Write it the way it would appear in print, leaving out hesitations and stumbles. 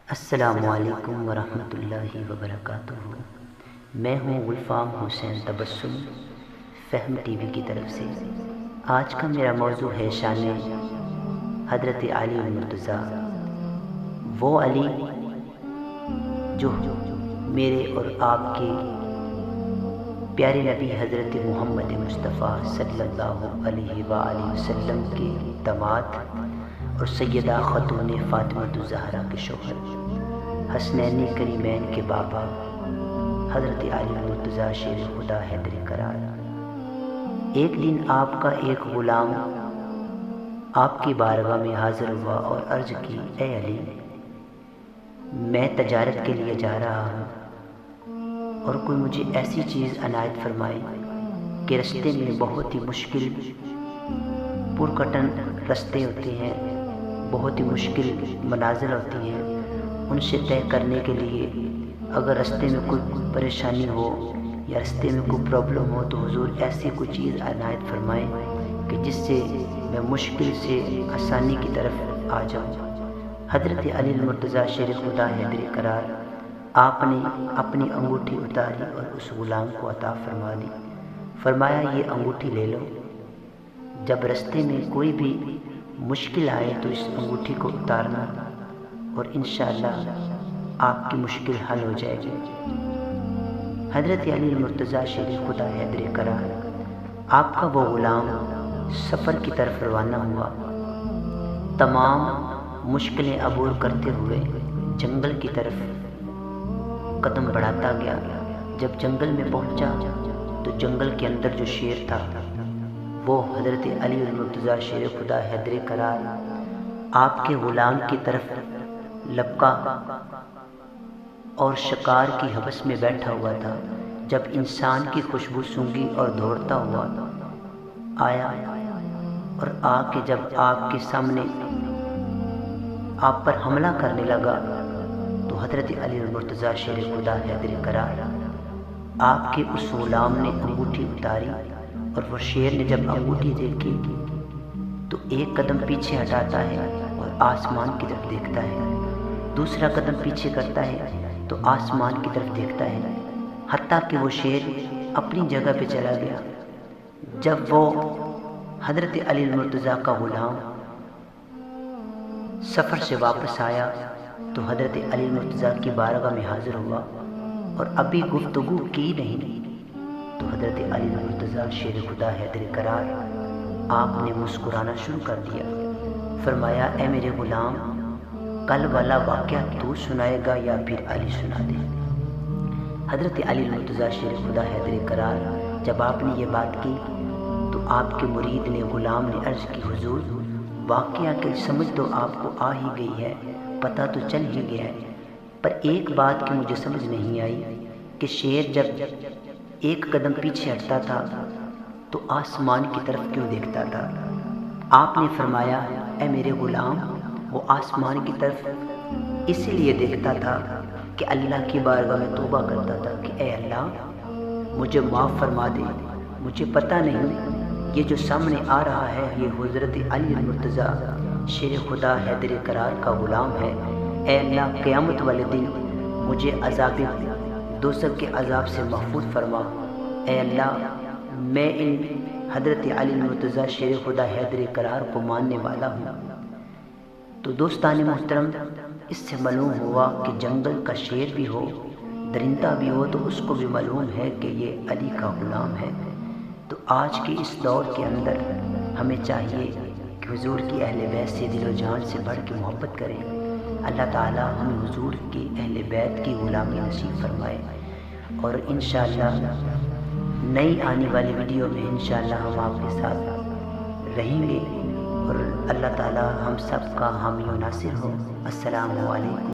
السلام علیکم ورحمۃ اللہ وبرکاتہ۔ میں ہوں غلفام حسین تبسم، فہم ٹی وی کی طرف سے۔ آج کا میرا موضوع ہے شان حضرت علی المرتضیٰ، وہ علی جو میرے اور آپ کے پیارے نبی حضرت محمد مصطفیٰ صلی اللہ علیہ وآلہ وسلم کے داماد اور سیدہ خاتون فاطمۃ الزہرا کے شوہر، حسنین کریمین کے بابا حضرت علی المرتضیٰ شیر خدا حیدر قرار۔ ایک دن آپ کا ایک غلام آپ کی بارگاہ میں حاضر ہوا اور عرض کی، اے علی، میں تجارت کے لیے جا رہا ہوں اور کوئی مجھے ایسی چیز عنایت فرمائے کہ رستے میں بہت ہی مشکل پرکٹن رستے ہوتے ہیں، بہت ہی مشکل منازل ہوتی ہیں، ان سے طے کرنے کے لیے اگر رستے میں کوئی پریشانی ہو یا رستے میں کوئی پرابلم ہو تو حضور ایسی کوئی چیز عنایت فرمائیں کہ جس سے میں مشکل سے آسانی کی طرف آ جاؤں۔ حضرت علی المرتضیٰ شیر خدا حیدر قرار آپ نے اپنی انگوٹھی اتاری اور اس غلام کو عطا فرما دی۔ فرمایا، یہ انگوٹھی لے لو، جب رستے میں کوئی بھی مشکل آئے تو اس انگوٹھی کو اتارنا اور انشاءاللہ آپ کی مشکل حل ہو جائے گی۔ حضرت علی المرتضیٰ شیر خدا حیدر قرار آپ کا وہ غلام سفر کی طرف روانہ ہوا، تمام مشکلیں عبور کرتے ہوئے جنگل کی طرف قدم بڑھاتا گیا۔ جب جنگل میں پہنچا تو جنگل کے اندر جو شیر تھا وہ حضرت علی المرتضیٰ شیر خدا حیدر قرار آپ کے غلام کی طرف لپکا اور شکار کی حوث میں بیٹھا ہوا تھا۔ جب انسان کی خوشبو سونگھی اور دوڑتا ہوا آیا اور آ کے جب آپ کے سامنے آپ پر حملہ کرنے لگا تو حضرت علی المرتضیٰ شیر خدا حیدر قرار آپ کے اس غلام نے انگوٹھی اتاری اور وہ شیر نے جب انگوٹھی دیکھی تو ایک قدم پیچھے ہٹاتا ہے اور آسمان کی طرف دیکھتا ہے، دوسرا قدم پیچھے کرتا ہے تو آسمان کی طرف دیکھتا ہے، حتیٰ کہ وہ شیر اپنی جگہ پہ چلا گیا۔ جب وہ حضرت علی المرتضیٰ کا غلام سفر سے واپس آیا تو حضرت علی المرتضیٰ کی بارگاہ میں حاضر ہوا اور ابھی گفتگو کی نہیں تو حضرت علی المرتضیٰ شیر خدا حیدر قرار آپ نے مسکرانا شروع کر دیا۔ فرمایا، اے میرے غلام، کل والا واقعہ تو سنائے گا یا پھر علی سنا دے؟ حضرت علی المرتضیٰ شیر خدا حیدر قرار جب آپ نے یہ بات کی تو آپ کے مرید نے غلام نے عرض کی، حضور، واقعہ کی سمجھ تو آپ کو آ ہی گئی ہے، پتہ تو چل ہی گیا ہے، پر ایک بات کی مجھے سمجھ نہیں آئی کہ شیر جب ایک قدم پیچھے ہٹتا تھا تو آسمان کی طرف کیوں دیکھتا تھا؟ آپ نے فرمایا، اے میرے غلام، وہ آسمان کی طرف اسی لیے دیکھتا تھا کہ اللہ کی بارگاہ میں توبہ کرتا تھا کہ اے اللہ، مجھے معاف فرما دے، مجھے پتہ نہیں یہ جو سامنے آ رہا ہے یہ حضرت علی المرتضیٰ شیر خدا حیدر قرار کا غلام ہے۔ اے اللہ، قیامت والے دن مجھے عذاب دوزخ کے عذاب سے محفوظ فرما۔ اے اللہ، میں ان حضرت علی المرتضیٰ شیر خدا حیدر قرار کو ماننے والا ہوں۔ تو دوستان محترم، اس سے معلوم ہوا کہ جنگل کا شیر بھی ہو، درندہ بھی ہو، تو اس کو بھی معلوم ہے کہ یہ علی کا غلام ہے۔ تو آج کے اس دور کے اندر ہمیں چاہیے کہ حضور کی اہل بیت سے دل و جان سے بڑھ کے محبت کریں۔ اللہ تعالی ہمیں حضور کی اہل بیت کی غلامی نصیب فرمائے، اور انشاءاللہ نئی آنے والی ویڈیو میں انشاءاللہ ہم آپ کے ساتھ رہیں گے، اور اللہ تعالی ہم سب کا حامی و ناصر ہو۔ السلام علیکم۔